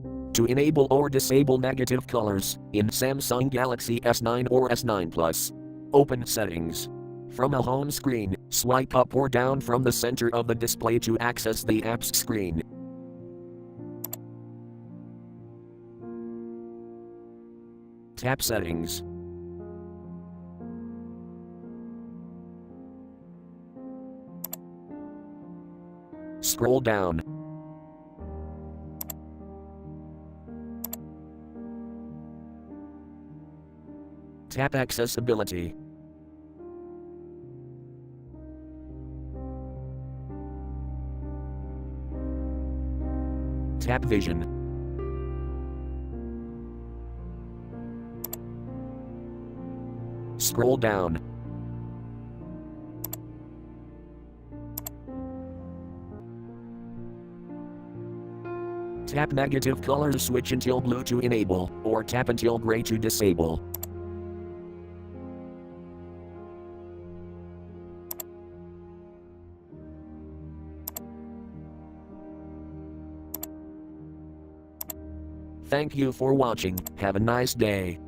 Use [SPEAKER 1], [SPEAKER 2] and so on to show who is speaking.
[SPEAKER 1] To enable or disable negative colors in Samsung Galaxy S9 or S9 Plus, open Settings. From a home screen, swipe up or down from the center of the display to access the apps screen. Tap Settings. Scroll down. Tap Accessibility. Tap Vision. Scroll down. Tap negative colors switch until blue to enable, or tap until gray to disable. Thank you for watching. Have a nice day.